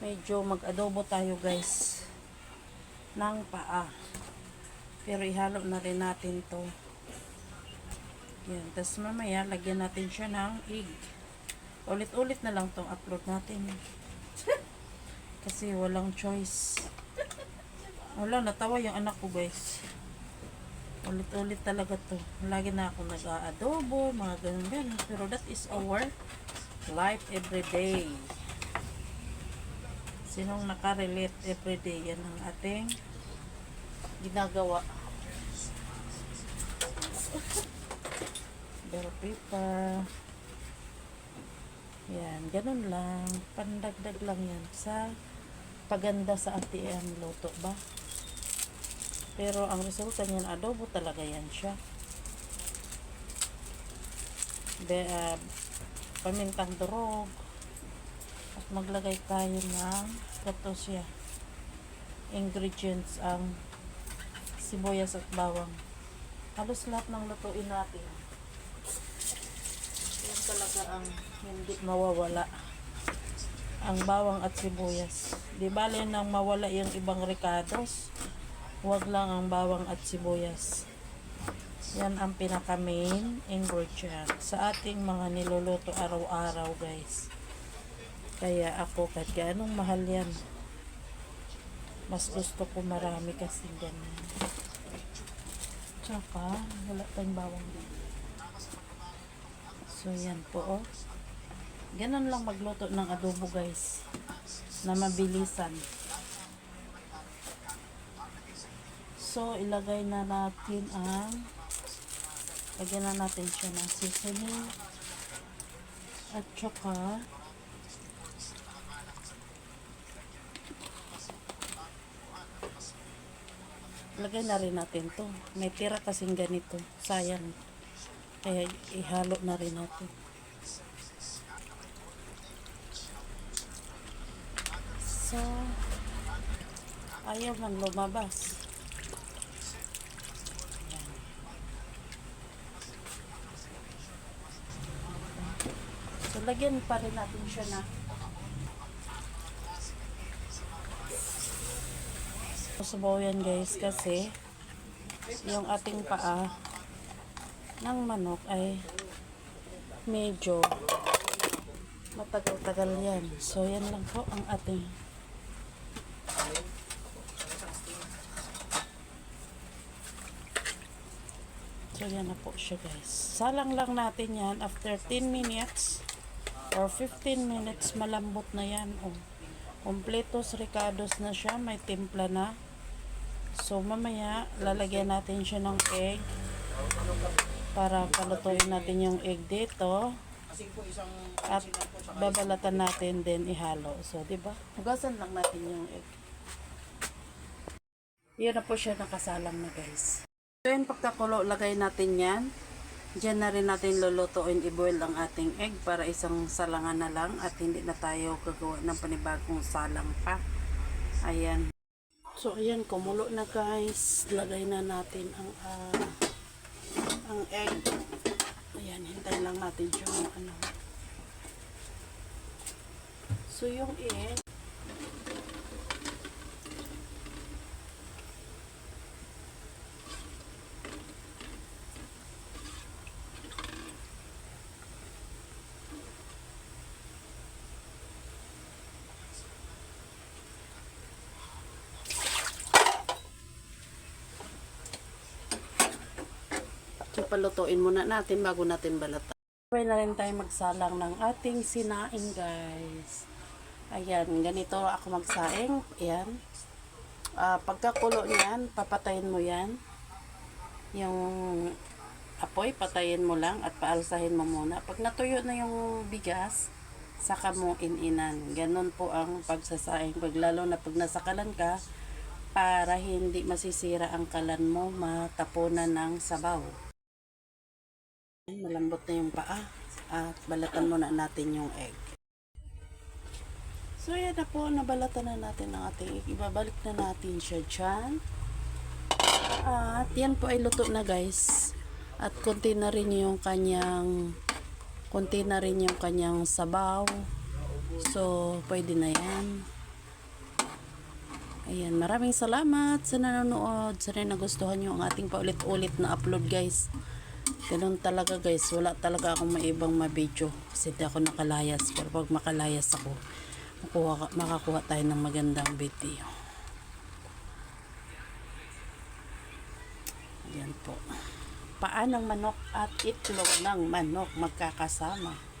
medyo mag-adobo tayo guys ng paa, pero ihalo na rin natin to. Yan, tapos mamaya lagyan natin siya ng egg. Ulit-ulit na lang tong upload natin kasi walang choice. Wala, natawa yung anak ko guys. Ulit-ulit talaga to. Lagi na ako nag-aadobo, mga ganun-ganun, pero that is our life everyday. Sinong nakarelate everyday, yan ang ating ginagawa. Bell paper. Yan, ganun lang. Pandagdag lang yan sa paganda sa ating luto ba. Pero ang resulta niyan, adobo talaga yan siya. Pamintang durog. At maglagay tayo ng siya ingredients, ang sibuyas at bawang. Halos lahat ng lutuin natin, yan talaga ang hindi mawawala, ang bawang at sibuyas. Di bale nang mawala yung ibang ricados, wag lang ang bawang at sibuyas. Yan ang pinaka main ingredient sa ating mga niluluto araw-araw guys. Kaya ako, kahit gaanong mahal yan, mas gusto ko marami kasi ganyan. Tsaka wala tayong bawang dito. So yan po, oh. Ganun lang magluto ng adobo guys, na mabilisan. So ilagay na natin lagyan na natin siya ng seasoning at tsaka lagay na rin natin to. May tira kasing ganito, sayang, kaya ihalo na rin natin. So ayaw nang lumabas. So lagyan pa rin natin siya na sabaw yan guys, kasi yung ating paa ng manok ay medyo matagal-tagal yan. So yan lang po ang ating so yan na po siya guys. Salang lang natin yan after 10 minutes or 15 minutes, malambot na yan. Kompletos ricados na siya, may timpla na. So mamaya lalagyan natin siya ng egg para palutuin natin yung egg dito at babalatan natin din ihalo. So diba, hugasan lang natin yung egg. Yan na po siya, nakasalang na guys. So yun, pagkakulo, lagay natin yan. Diyan na rin natin lulutuin, i-boil ang ating egg para isang salangan na lang at hindi na tayo gagawa ng panibagong salang pa. Ayan. So ayan, kumulo na guys. Lagay na natin ang egg. Ayan, hintayin lang natin yung So yung egg, so palutuin muna natin bago natin balatan. Pwede na rin tayo magsalang ng ating sinaing guys. Ayan, ganito ako magsaing. Ayan. Pagkakulo niyan, papatayin mo yan. Yung apoy, patayin mo lang at paalsahin mo muna. Pag natuyo na yung bigas, saka mo ininan. Ganon po ang pagsasaing. Lalo na pag nasakalan ka, para hindi masisira ang kalan mo, matapunan ng sabaw. Malambot na yung paa at balatan muna natin yung egg. So yan na po, nabalatan na natin ang ating egg. Ibabalik na natin siya dyan. At yan po ay luto na guys. At konti na rin yung kanyang sabaw. So pwede na yan. Ayan, maraming salamat sa nanonood. Sana nagustuhan nyo ang ating paulit-ulit na upload guys. Ganun talaga guys, wala talaga akong maibang mabidyo kasi di ako nakalayas. Pero pag makalayas ako, makakuha tayo ng magandang video. Ayan po. Paa ng manok at itlog ng manok magkakasama.